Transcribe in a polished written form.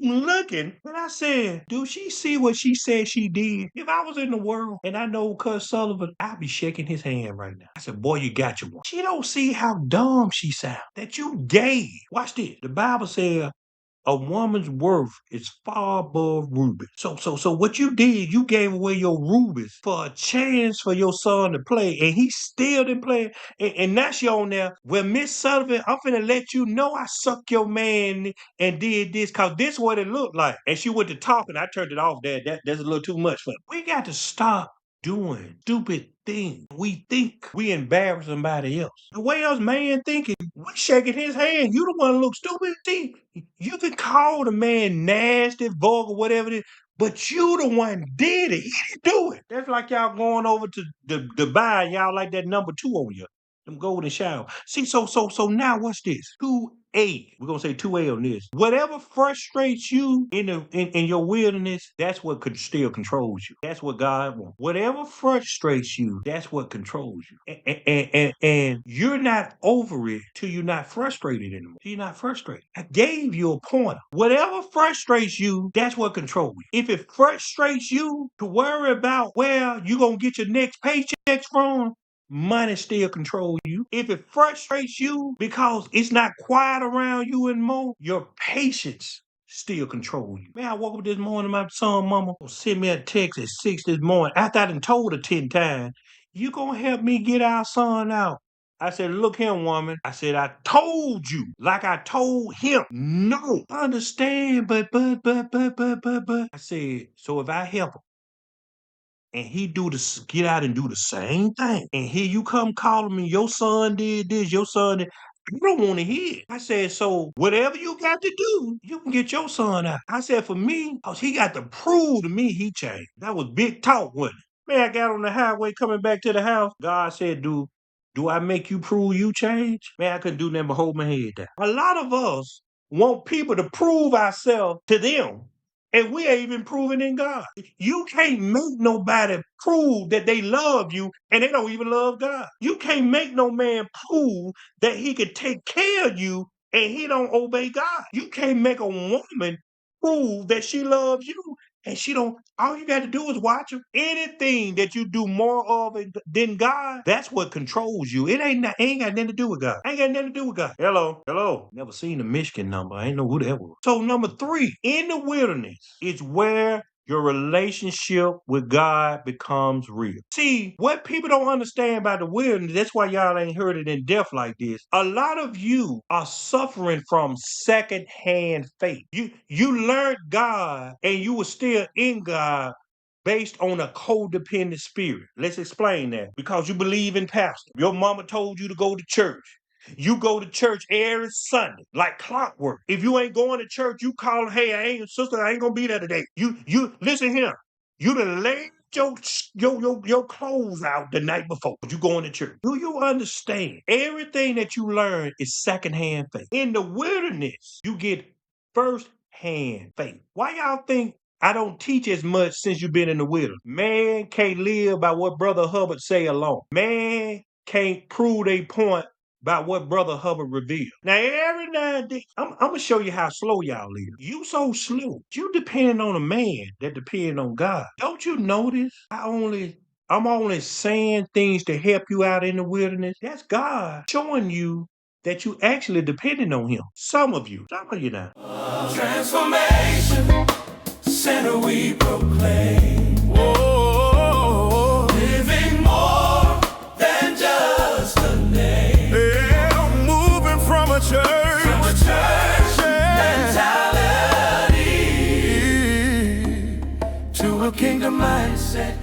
looking, and I said, do she see what she said she did? If I was in the world and I know Cuz Sullivan, I'd be shaking his hand right now. I said, boy, you got your one. She don't see how dumb she sounds. That you gave. Watch this. The Bible says a woman's worth is far above rubies. So what you did, you gave away your rubies for a chance for your son to play, and he still didn't play. And now she on there. Well, Miss Sullivan, I'm finna let you know I sucked your man and did this, cause this what it looked like. And she went to talking. I turned it off there. That's a little too much for me. We got to stop doing stupid things. We think we embarrass somebody else. The way us man thinking, we shaking his hand. You the one that look stupid. See, you can call the man nasty, vulgar, whatever it is, but you the one did it. He didn't do it. That's like y'all going over to Dubai and y'all like that number 2 on you. Them golden shower. See, so now what's this? 2A. We're gonna say 2A on this. Whatever frustrates you in your wilderness, that's what could still controls you. That's what God wants. Whatever frustrates you, that's what controls you. And you're not over it till you're not frustrated anymore. You're not frustrated. I gave you a pointer. Whatever frustrates you, that's what controls you. If it frustrates you to worry about where you're gonna get your next paychecks from, money still control you. If it frustrates you because it's not quiet around you anymore, your patience still control you. Man, I woke up this morning, my son mama sent me a text at 6 this morning. After I done told her 10 times, you gonna help me get our son out? I said, look here, woman. I said, I told you, like I told him. No, I understand, but. I said, so if I help him, and he get out and do the same thing. And here you come calling me, your son did this, your son did. I don't want to hear it. I said, so whatever you got to do, you can get your son out. I said, for me, cause he got to prove to me he changed. That was big talk, wasn't it? Man, I got on the highway coming back to the house. God said, do I make you prove you change? Man, I couldn't do nothing but hold my head down. A lot of us want people to prove ourselves to them, and we ain't even proving in God. You can't make nobody prove that they love you and they don't even love God. You can't make no man prove that he can take care of you and he don't obey God. You can't make a woman prove that she loves you and she don't. All you got to do is watch her. Anything that you do more of than God, that's what controls you. It ain't got nothing to do with God. Ain't got nothing to do with God. Hello. Never seen the Michigan number. I ain't know who that was. So number 3, in the wilderness is where your relationship with God becomes real. See, what people don't understand about the wilderness, that's why y'all ain't heard it in depth like this. A lot of you are suffering from secondhand faith. You learned God and you were still in God based on a codependent spirit. Let's explain that. Because you believe in pastor. Your mama told you to go to church. You go to church every Sunday, like clockwork. If you ain't going to church, you call, hey, I ain't gonna be there today. You listen here. You done laid your clothes out the night before you going to church. Do you understand? Everything that you learn is secondhand faith. In the wilderness, you get first-hand faith. Why y'all think I don't teach as much since you've been in the wilderness? Man can't live by what Brother Hubbard say alone. Man can't prove a point by what Brother Hubbard revealed. Now, every now and then, I'm going to show you how slow y'all live. You so slow. You depend on a man that depend on God. Don't you notice I'm only saying things to help you out in the wilderness? That's God showing you that you actually depending on him. Some of you now. Transformation, center we proclaim. Whoa, living more than just a name. Yeah, moving from a church mentality to a kingdom mindset.